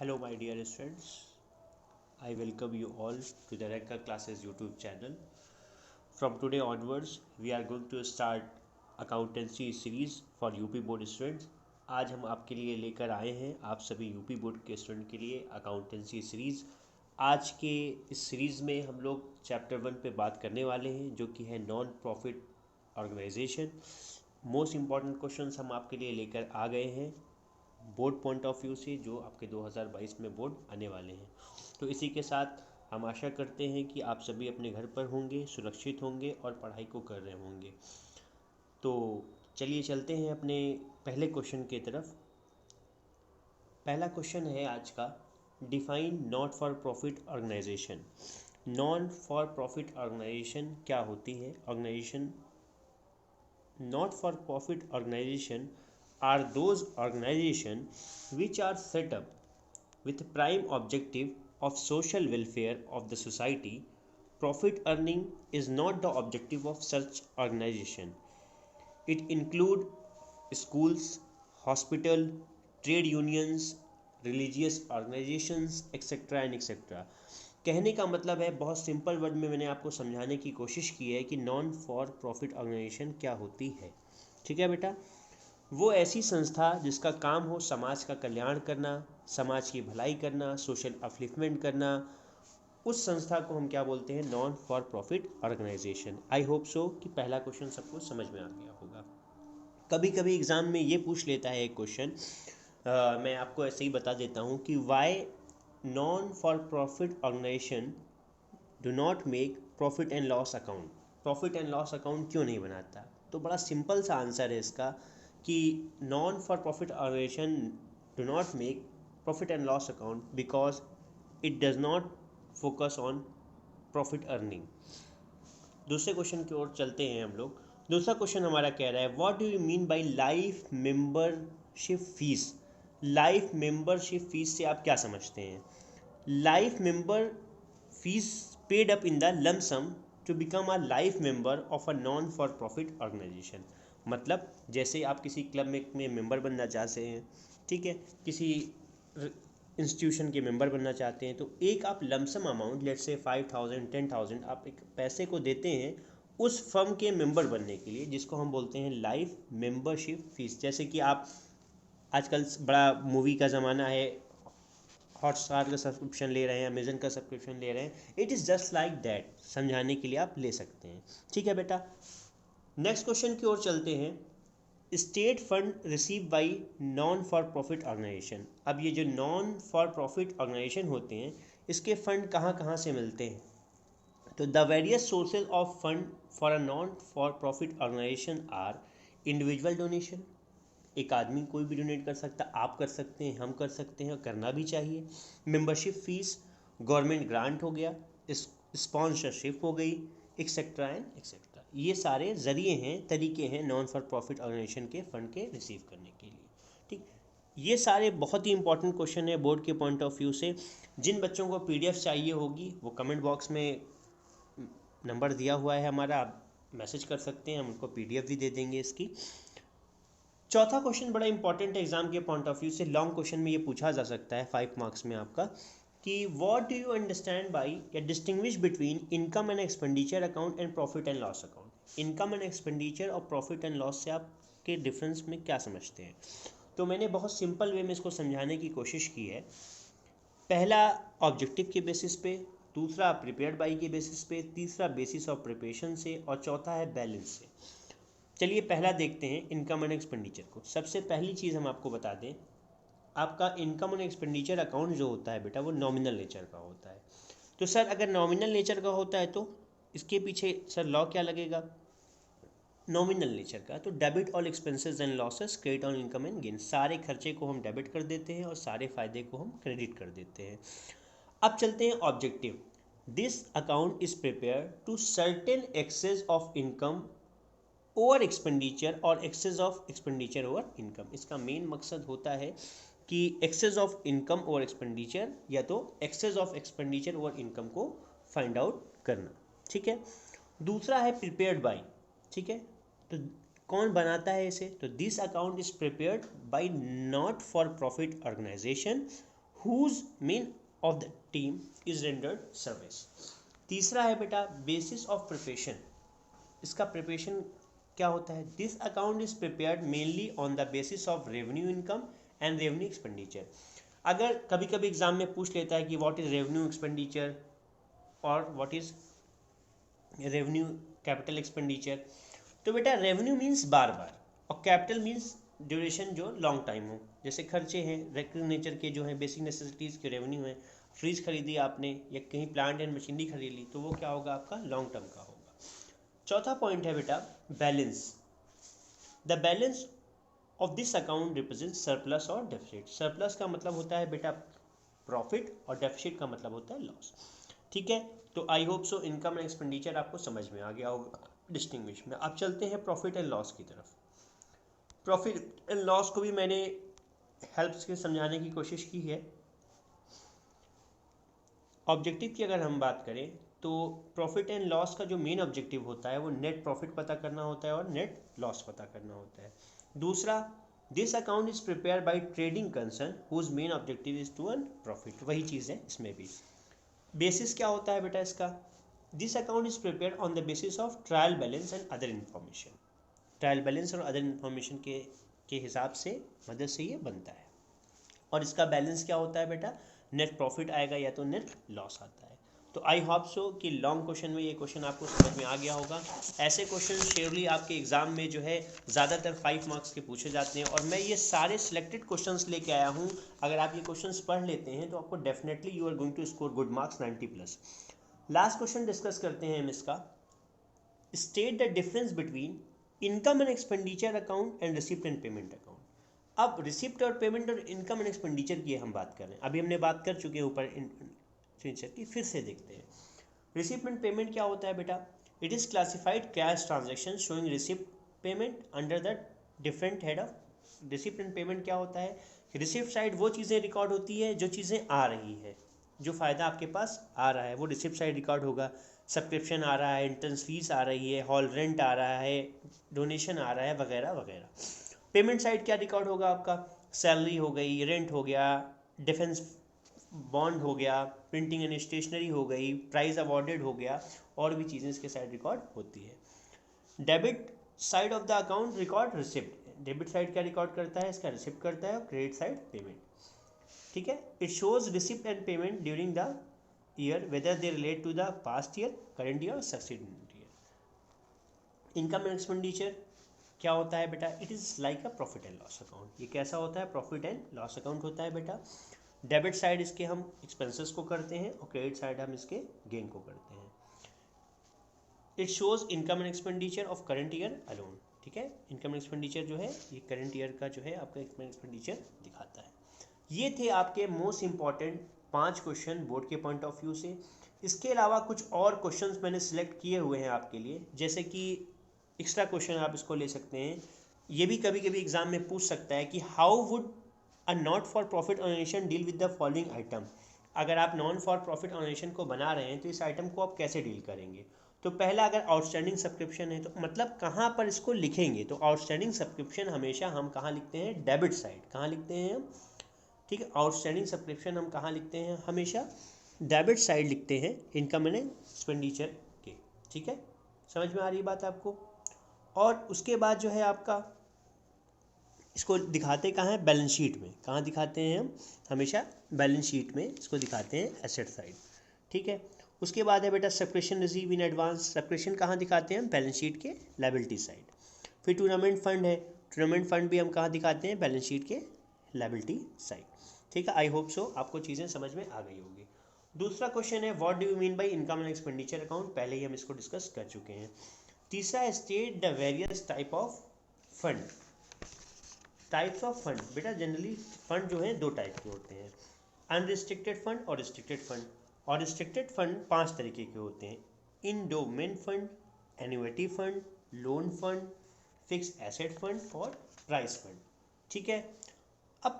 Hello, my dear students. I welcome you all to the Rekha Classes YouTube channel. From today onwards, we are going to start accountancy series for UP board students. आज हम आपके लिए लेकर आए हैं आप सभी UP board के स्टूडेंट के लिए अकाउंटेंसी सीरीज़. आज के इस सीरीज़ में हम लोग चैप्टर 1 पे बात करने वाले हैं जो कि है non profit organisation. Most important questions हम आपके लिए लेकर आ गए हैं बोर्ड पॉइंट ऑफ व्यू से, जो आपके 2022 में बोर्ड आने वाले हैं. तो इसी के साथ हम आशा करते हैं कि आप सभी अपने घर पर होंगे, सुरक्षित होंगे और पढ़ाई को कर रहे होंगे. तो चलिए चलते हैं अपने पहले क्वेश्चन की तरफ. पहला क्वेश्चन है आज का, define not for profit organisation. Non for profit organisation क्या होती है? Organisation not for profit organization are those organization which are set up with prime objective of social welfare of the society. Profit earning is not the objective of such organization. It include schools, hospital, trade unions, religious organizations, etc. and etc. कहने का मतलब है, बहुत simple word में मैंने आपको समझाने की कोशिश की है कि नॉन फॉर प्रॉफिट ऑर्गेनाइजेशन क्या होती है. ठीक है बेटा, वो ऐसी संस्था जिसका काम हो समाज का कल्याण करना, समाज की भलाई करना, सोशल अपलिफ्टमेंट करना, उस संस्था को हम क्या बोलते हैं? Non for profit organisation. I hope so कि पहला क्वेश्चन सबको समझ में आ गया होगा. कभी कभी एग्ज़ाम में ये पूछ लेता है एक क्वेश्चन, मैं आपको ऐसे ही बता देता हूँ कि why non for profit organisation do not make profit and loss account. Profit and loss account क्यों नहीं बनाता? तो बड़ा सिंपल सा आंसर है इसका कि non for profit organisation do not make profit and loss account because it does not focus on profit earning. दूसरे क्वेश्चन की ओर चलते हैं हम लोग. दूसरा क्वेश्चन हमारा कह रहा है, what do you mean by life membership fees. Life membership fees से आप क्या समझते हैं? Life member fees paid up in the lump sum to become a life member of a non for profit organisation. मतलब जैसे आप किसी club में मेंबर बनना चाहते हैं, ठीक है, किसी इंस्टीट्यूशन के मेंबर बनना चाहते हैं, तो एक आप लमसम अमाउंट, लेट्स से 5,000 10,000 आप एक पैसे को देते हैं उस फर्म के मेंबर बनने के लिए, जिसको हम बोलते हैं लाइफ मेंबरशिप फीस. जैसे कि आप आजकल बड़ा मूवी का ज़माना है, हॉटस्टार का सब्सक्रिप्शन ले रहे हैं, अमेजन का सब्सक्रिप्शन ले रहे हैं, it is just like that. समझाने के लिए आप ले सकते हैं. ठीक है बेटा, नेक्स्ट क्वेश्चन की ओर चलते हैं. State fund receive by non for profit organisation. अब ये जो नॉन फॉर प्रॉफिट ऑर्गेनाइजेशन होते हैं, इसके फंड कहाँ कहाँ से मिलते हैं? तो the various sources of fund for a non for profit organisation are individual donation. एक आदमी कोई भी डोनेट कर सकता, आप कर सकते हैं, हम कर सकते हैं, और करना भी चाहिए. मेंबरशिप फीस, गवर्नमेंट ग्रांट हो गया, स्पॉन्सरशिप हो गई, एक्सेट्रा एंड एक्सेट्रा. ये सारे ज़रिए हैं, तरीके हैं नॉन फॉर प्रॉफिट ऑर्गेनाइजेशन के फंड के रिसीव करने के लिए. ठीक, ये सारे बहुत ही इंपॉर्टेंट क्वेश्चन है बोर्ड के पॉइंट ऑफ व्यू से. जिन बच्चों को पीडीएफ चाहिए होगी वो कमेंट बॉक्स में नंबर दिया हुआ है हमारा, आप मैसेज कर सकते हैं, हम उनको पीडीएफ भी दे देंगे इसकी. चौथा क्वेश्चन बड़ा इंपॉर्टेंट है एग्जाम के पॉइंट ऑफ व्यू से. लॉन्ग क्वेश्चन में ये पूछा जा सकता है 5 मार्क्स में आपका, कि what do you understand by या distinguish between income and expenditure account and profit and loss account. Income and expenditure और प्रॉफिट एंड लॉस से आपके डिफरेंस में क्या समझते हैं? तो मैंने बहुत सिंपल वे में इसको समझाने की कोशिश की है. पहला ऑब्जेक्टिव के बेसिस पे, दूसरा प्रिपेयर्ड बाई के बेसिस पे, तीसरा बेसिस ऑफ प्रिपरेशन से, और चौथा है बैलेंस से. चलिए पहला देखते हैं इनकम एंड एक्सपेंडिचर को. सबसे पहली चीज़ हम आपको बता दें, आपका इनकम एंड एक्सपेंडिचर अकाउंट जो होता है बेटा, वो नॉमिनल नेचर का होता है. तो सर अगर नॉमिनल नेचर का होता है तो इसके पीछे सर लॉ क्या लगेगा? नॉमिनल नेचर का, तो debit all expenses and losses, credit on income and gain. सारे खर्चे को हम डेबिट कर देते हैं और सारे फायदे को हम क्रेडिट कर देते हैं. अब चलते हैं objective. This account is prepare to certain excess of income over expenditure और excess of expenditure over income. इसका मेन मकसद होता है कि excess of income over expenditure या तो excess of expenditure over income को फाइंड आउट करना. ठीक है. दूसरा है प्रिपेयर्ड बाय. ठीक है, तो कौन बनाता है इसे? तो this account is prepared by not for profit organisation whose main of the team is rendered service। तीसरा है बेटा basis of preparation। इसका प्रिपरेशन क्या होता है? This account is prepared mainly on the basis of revenue income and revenue expenditure. अगर कभी कभी एग्जाम में पूछ लेता है कि व्हाट इज रेवेन्यू एक्सपेंडिचर और what is revenue capital expenditure, तो बेटा रेवेन्यू मीन्स बार बार और कैपिटल मीन्स ड्यूरेशन जो लॉन्ग टाइम हो। जैसे खर्चे हैं रेकरिंग नेचर के जो है बेसिक नेसेसिटीज़ के रेवेन्यू है, फ्रिज खरीदी आपने या कहीं प्लांट एंड मशीनरी खरीद ली तो वो क्या होगा आपका लॉन्ग टर्म का होगा। चौथा पॉइंट है बेटा balance. The balance of this account represent surplus और डेफिसिट। सरप्लस का मतलब होता है बेटा प्रॉफिट और डेफिसिट का मतलब होता है लॉस। ठीक है, तो आई hope so income and expenditure आपको समझ में आ गया होगा डिस्टिंग्विश में। अब चलते हैं प्रॉफिट एंड लॉस की तरफ। प्रॉफिट एंड लॉस को भी मैंने हेल्प से समझाने की कोशिश की है। ऑब्जेक्टिव की अगर हम बात करें तो प्रॉफिट एंड लॉस का जो मेन ऑब्जेक्टिव होता है वो नेट प्रॉफिट पता करना होता है और नेट लॉस पता करना होता है। दूसरा, this account is prepare by trading concern whose main objective is to earn profit. वही चीज़ है इसमें भी। बेसिस क्या होता है बेटा इसका? This account is prepare on the basis of trial balance and other information. Trial balance और अदर इन्फॉर्मेशन के हिसाब से मदद से ये बनता है। और इसका बैलेंस क्या होता है बेटा? नेट प्रॉफिट आएगा या तो नेट लॉस आता है। तो आई होप सो कि लॉन्ग क्वेश्चन में ये क्वेश्चन आपको समझ में आ गया होगा। ऐसे क्वेश्चन श्योरली आपके एग्जाम में जो है ज़्यादातर 5 मार्क्स के पूछे जाते हैं और मैं ये सारे सिलेक्टेड क्वेश्चंस लेके आया हूँ। अगर आप ये क्वेश्चंस पढ़ लेते हैं तो आपको definitely you are going to score good marks 90+। Last question discuss करते हैं हम इसका। State the difference between income and expenditure account and receipt and payment account. अब रिसिप्ट और पेमेंट और इनकम एंड एक्सपेंडिचर की हम बात कर रहे हैं। अभी हमने बात कर चुके हैं ऊपर एक्सपेंडिचर की, फिर से देखते हैं। रिसिप्ट एंड पेमेंट क्या होता है बेटा? It is classified cash transaction showing receipt payment under the different head of. Receipt and payment क्या होता है? रिसिप्ट साइड वो चीज़ें रिकॉर्ड होती है जो चीज़ें आ रही है, जो फ़ायदा आपके पास आ रहा है वो रिसिप्ट साइड रिकॉर्ड होगा। सब्सक्रिप्शन आ रहा है, एंट्रेंस फीस आ रही है, हॉल रेंट आ रहा है, डोनेशन आ रहा है, वगैरह वगैरह। पेमेंट साइड क्या रिकॉर्ड होगा आपका? सैलरी हो गई, रेंट हो गया, डिफेंस बॉन्ड हो गया, प्रिंटिंग एंड स्टेशनरी हो गई, प्राइज अवॉर्डेड हो गया, और भी चीज़ें इसके साइड रिकॉर्ड होती है। Debit side of the account record receipt. Debit side क्या रिकॉर्ड करता है? इसका रिसिप्ट करता है। और क्रेडिट साइड पेमेंट। ठीक है, it shows receipt and payment during the year whether they relate to the past year, current year और succeeding year. Income and expenditure क्या होता है बेटा? It is like a profit and loss account. ये कैसा होता है? प्रॉफिट एंड लॉस अकाउंट होता है बेटा। डेबिट साइड इसके हम एक्सपेंसेस को करते हैं और क्रेडिट साइड हम इसके गेन को करते हैं। It shows income and expenditure of current year alone. ठीक है, इनकम एंड एक्सपेंडिचर जो है ये करंट ईयर का जो है आपका इनकम एक्सपेंडिचर दिखाता है। ये थे आपके मोस्ट इंपॉर्टेंट 5 क्वेश्चन बोर्ड के पॉइंट ऑफ व्यू से। इसके अलावा कुछ और क्वेश्चंस मैंने सिलेक्ट किए हुए हैं आपके लिए, जैसे कि एक्स्ट्रा क्वेश्चन आप इसको ले सकते हैं। ये भी कभी कभी एग्जाम में पूछ सकता है कि how would a not for profit organisation deal with the following item. अगर आप नॉन फॉर प्रॉफिट ऑर्गेनाइजेशन को बना रहे हैं तो इस आइटम को आप कैसे डील करेंगे? तो पहला, अगर आउटस्टैंडिंग सब्सक्रिप्शन है तो मतलब कहाँ पर इसको लिखेंगे? तो आउटस्टैंडिंग सब्सक्रिप्शन हमेशा हम कहाँ लिखते हैं? Debit side. कहाँ लिखते हैं हम? ठीक है, आउटस्टैंडिंग सब्सक्रिप्शन हम कहाँ लिखते हैं? हमेशा डेबिट साइड लिखते हैं इनकम एंड एक्सपेंडिचर के। ठीक है, समझ में आ रही बात आपको? और उसके बाद जो है आपका इसको दिखाते कहाँ है? बैलेंस शीट में। कहाँ दिखाते हैं हम? हमेशा बैलेंस शीट में इसको दिखाते हैं, एसेट साइड। ठीक है, उसके बाद है बेटा subscription receive in advance. Subscription कहाँ दिखाते हैं हम? बैलेंस शीट के लायबिलिटी साइड। फिर टूर्नामेंट फंड है, टूर्नामेंट फंड भी हम कहाँ दिखाते हैं? बैलेंस शीट के लायबिलिटी साइड। ठीक है, आई होप सो आपको चीज़ें समझ में आ गई होगी। दूसरा क्वेश्चन है what do you mean bye income and expenditure account. पहले ही हम इसको डिस्कस कर चुके हैं। तीसरा, state the various type of fund. Types of fund बेटा, जनरली फंड जो है 2 टाइप के होते हैं, अनरिस्ट्रिक्टेड फंड और रिस्ट्रिक्टेड फंड। और रिस्ट्रिक्टेड फंड 5 तरीके के होते हैं: endowment fund, annuity fund, loan fund, fix asset fund और प्राइस फंड। ठीक है, अब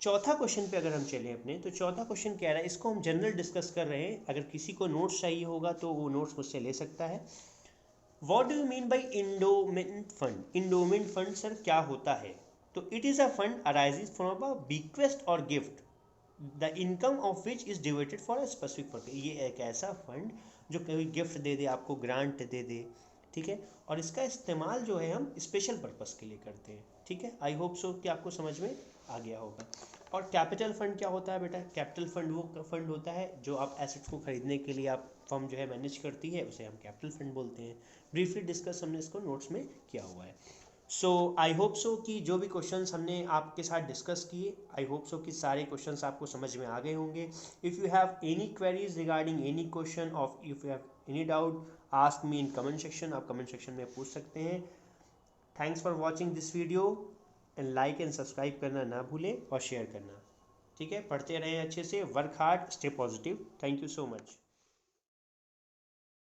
चौथा क्वेश्चन पे अगर हम चलें अपने, तो चौथा क्वेश्चन कह रहा है, इसको हम जनरल डिस्कस कर रहे हैं, अगर किसी को नोट्स चाहिए होगा तो वो नोट्स मुझसे ले सकता है। What do you mean by endowment fund. Endowment fund sir क्या होता है? तो it is a fund arising from a bequest और gift the income of which is devoted for a specific purpose. ये एक ऐसा फंड जो कोई गिफ्ट दे दे, आपको ग्रांट दे दे, ठीक है, और इसका इस्तेमाल जो है हम स्पेशल पर्पस के लिए करते हैं, ठीक है। आई होप सो कि आपको समझ में आ गया होगा। और कैपिटल फंड क्या होता है बेटा? कैपिटल फंड वो फंड होता है जो आप एसेट्स को खरीदने के लिए आप फर्म जो है मैनेज करती है, उसे हम कैपिटल फंड बोलते हैं। ब्रीफली डिस्कस हमने इसको नोट्स में किया हुआ है। सो आई होप सो कि जो भी क्वेश्चंस हमने आपके साथ डिस्कस किए, आई होप सो कि सारे क्वेश्चंस आपको समझ में आ गए होंगे। If you have any queries regarding any question, of if you have any doubt, ask me in comment section. आप कमेंट सेक्शन में पूछ सकते हैं। Thanks for watching this video and like and subscribe करना ना भूलें और शेयर करना, ठीक है। पढ़ते रहें अच्छे से, work hard, stay positive. Thank you so much.